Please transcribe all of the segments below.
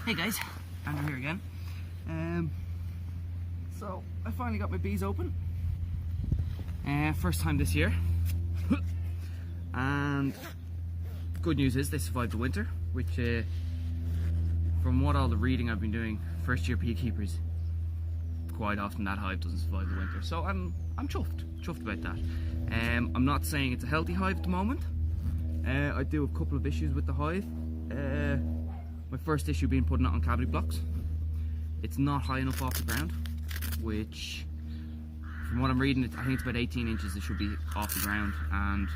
Hey guys, Andrew here again. So I finally got my bees open. First time this year. And good news is they survived the winter, which from what all the reading I've been doing, first year beekeepers, quite often that hive doesn't survive the winter. So I'm chuffed about that. I'm not saying it's a healthy hive at the moment. I do have a couple of issues with the hive. My first issue being putting it on cavity blocks. It's not high enough off the ground, which from what I'm reading, I think it's about 18 inches it should be off the ground, and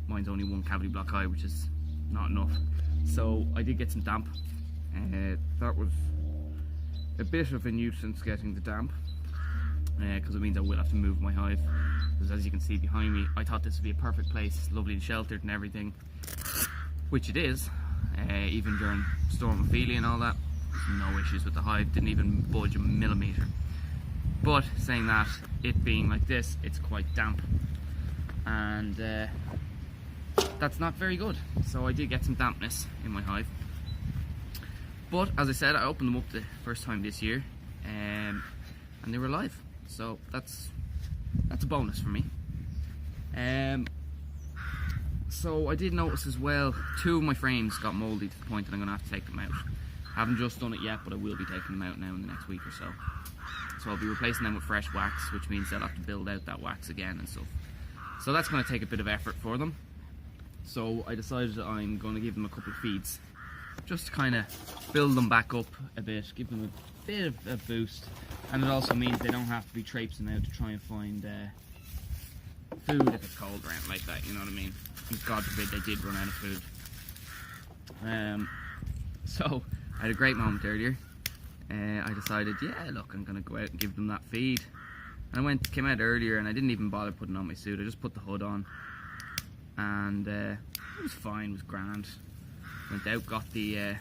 mine's only one cavity block high, which is not enough. So I did get some damp. That was a bit of a nuisance getting the damp, because it means I will have to move my hive. Because as you can see behind me, I thought this would be a perfect place, lovely and sheltered and everything, which it is. Even during Storm Ophelia and all that, no issues with the hive, didn't even budge a millimetre. But saying that, it being like this, it's quite damp, and that's not very good. So I did get some dampness in my hive. But as I said, I opened them up the first time this year, and they were alive. So that's a bonus for me. So I did notice as well, two of my frames got mouldy to the point that I'm going to have to take them out. I haven't just done it yet, but I will be taking them out now in the next week or so. So I'll be replacing them with fresh wax, which means they'll have to build out that wax again and stuff. So that's going to take a bit of effort for them. So I decided I'm going to give them a couple of feeds, just to kind of build them back up a bit, give them a bit of a boost. And it also means they don't have to be traipsing out to try and find food if it's cold around like that, you know what I mean? And God forbid they did run out of food. So I had a great moment earlier. I decided, yeah, look, I'm gonna go out and give them that feed. And I came out earlier and I didn't even bother putting on my suit. I just put the hood on, and it was fine, it was grand. Went out, got the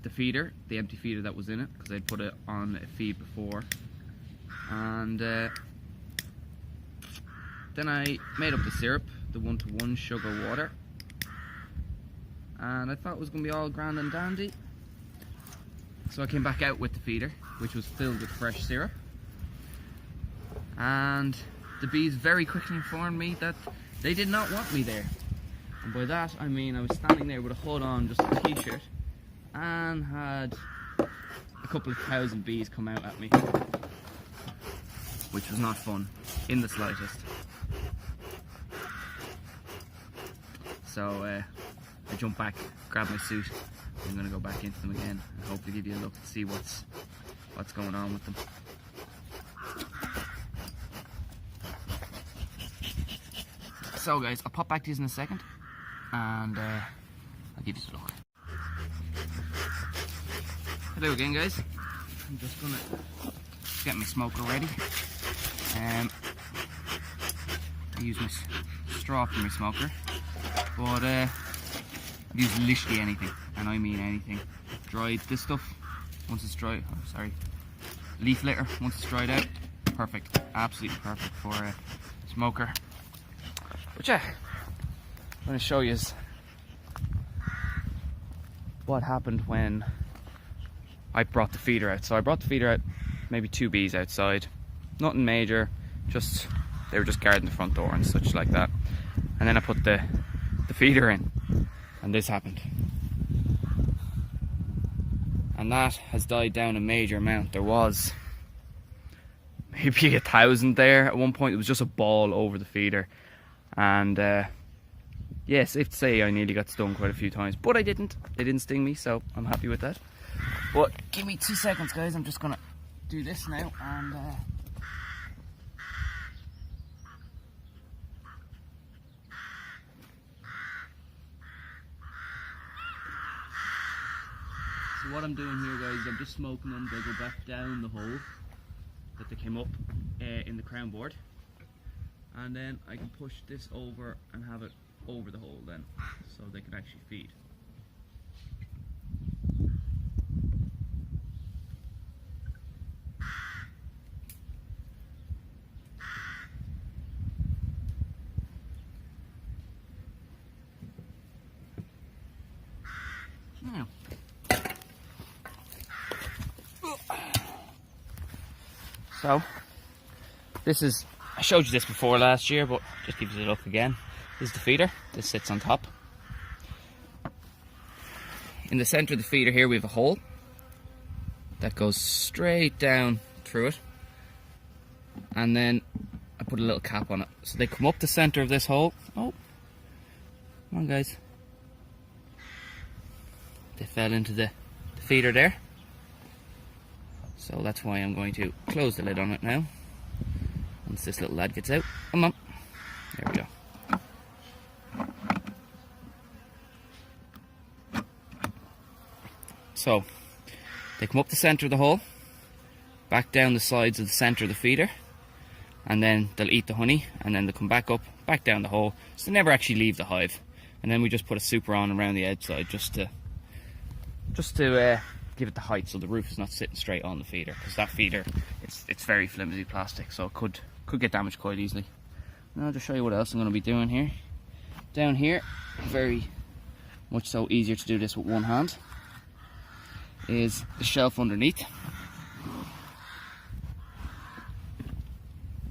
feeder, the empty feeder that was in it, because I'd put it on a feed before, and then I made up the syrup, the 1-to-1 sugar water, and I thought it was going to be all grand and dandy. So I came back out with the feeder, which was filled with fresh syrup, and the bees very quickly informed me that they did not want me there. And by that I mean I was standing there with a hood on, just a t-shirt, and had a couple of thousand bees come out at me, which was not fun in the slightest. So I jumped back, grabbed my suit. I'm going to go back into them again and hopefully give you a look to see what's going on with them. So guys, I'll pop back to you in a second, and I'll give you a look. Hello again guys. I'm just going to get my smoker ready. I use my straw for my smoker, but I use literally anything, and I mean anything. Dried this stuff, once it's dried, oh sorry, leaf litter, once it's dried out, perfect, absolutely perfect for a smoker. But yeah, I'm going to show you what happened when I brought the feeder out. So I brought the feeder out, maybe 2 bees outside, nothing major, just they were just guarding the front door and such like that. And then I put the feeder in, and this happened. And that has died down a major amount. There was maybe 1,000 there at one point. It was just a ball over the feeder. And yeah, safe to say I nearly got stung quite a few times, but I didn't. They didn't sting me, so I'm happy with that. But give me 2 seconds guys, I'm just gonna do this now, and so what I'm doing here guys, I'm just smoking them. They go back down the hole that they came up in the crown board, and then I can push this over and have it over the hole then, so they can actually feed. Now, so this is, I showed you this before last year, but just gives you a look again. This is the feeder. This sits on top. In the center of the feeder here we have a hole that goes straight down through it, and then I put a little cap on it, so they come up the center of this hole. Oh, come on guys, they fell into the feeder there, so that's why I'm going to close the lid on it now once this little lad gets out. Come on, there we go. So they come up the center of the hole, back down the sides of the center of the feeder, and then they'll eat the honey, and then they'll come back up, back down the hole, so they never actually leave the hive. And then we just put a super on around the outside just to give it the height, so the roof is not sitting straight on the feeder, because that feeder, it's very flimsy plastic, so it could get damaged quite easily. Now I'll just show you what else I'm going to be doing here. Down here, very much so easier to do this with one hand, is the shelf underneath.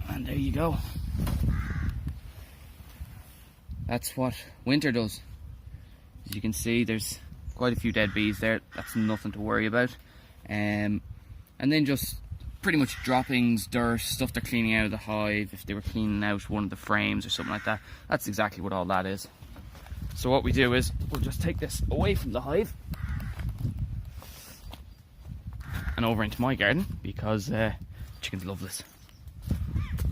And there you go. That's what winter does. As you can see, there's quite a few dead bees there. That's nothing to worry about. And then just pretty much droppings, dirt, stuff they're cleaning out of the hive. If they were cleaning out one of the frames or something like that, that's exactly what all that is. So what we do is we'll just take this away from the hive and over into my garden, because chickens love this.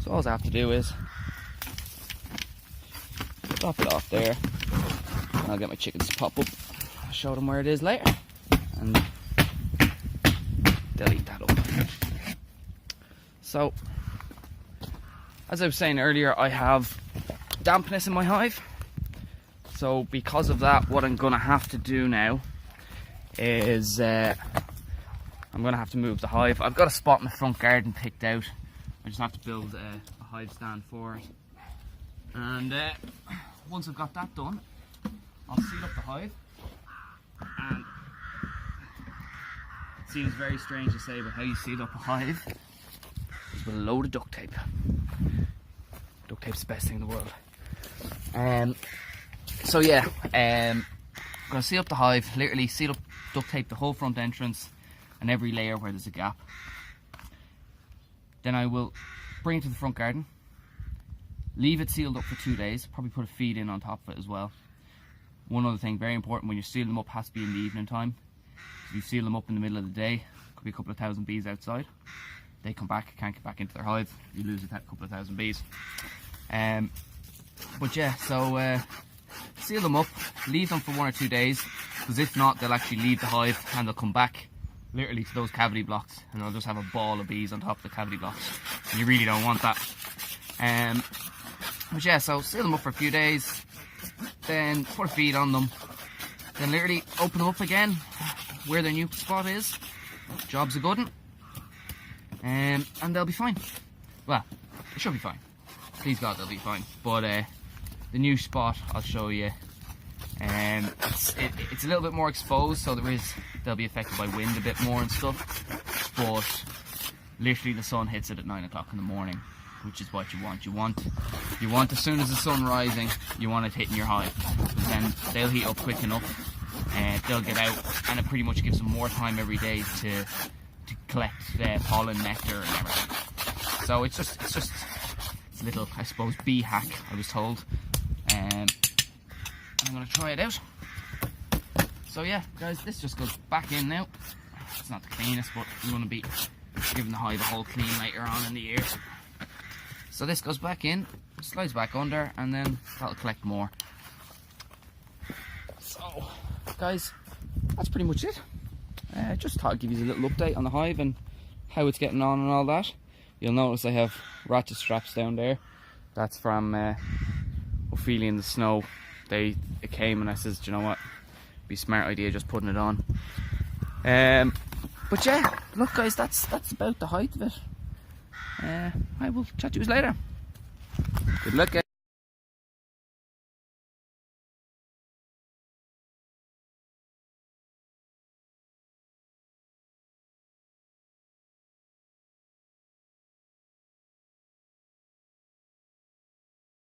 So all I have to do is drop it off there, and I'll get my chickens to pop up. I'll show them where it is later, and they'll eat that up. So, as I was saying earlier, I have dampness in my hive. So because of that, what I'm going to have to do now is I'm going to have to move the hive. I've got a spot in the front garden picked out. I just have to build a hive stand for it. And once I've got that done, I'll seal up the hive. And it seems very strange to say, but how you seal up a hive is with a load of duct tape. Duct tape's the best thing in the world. So yeah, I'm going to seal up the hive, literally seal up, duct tape the whole front entrance and every layer where there's a gap. Then I will bring it to the front garden, leave it sealed up for 2 days, probably put a feed in on top of it as well. One other thing, very important, when you're sealing them up, has to be in the evening time. If you seal them up in the middle of the day, could be a couple of thousand bees outside. They come back, can't get back into their hive, you lose a couple of thousand bees. But yeah, so seal them up, leave them for 1 or 2 days, because if not, they'll actually leave the hive and they'll come back literally to those cavity blocks, and they'll just have a ball of bees on top of the cavity blocks. And you really don't want that. But yeah, so seal them up for a few days, then put a feed on them, then literally open them up again where their new spot is. Job's a good one. And they'll be fine. Well, they should be fine. Please God, they'll be fine. But the new spot I'll show you, it's a little bit more exposed, so they'll be affected by wind a bit more and stuff. But literally the sun hits it at 9 o'clock in the morning, which is what you want. You want as soon as the sun rising, you want it hitting your hive. Then they'll heat up quick enough, and they'll get out, and it pretty much gives them more time every day to collect the pollen, nectar, and everything. So it's a little, I suppose, bee hack, I was told. I'm going to try it out. So yeah, guys, this just goes back in now. It's not the cleanest, but I'm going to be giving the hive a whole clean later on in the year. So this goes back in, slides back under, and then that'll collect more. So, guys, that's pretty much it. Just thought I'd give you a little update on the hive and how it's getting on and all that. You'll notice I have ratchet straps down there. That's from Ophelia in the snow. It came and I says, do you know what? It'd be a smart idea just putting it on. But yeah, look guys, that's about the height of it. I will chat to you later. Good luck guys.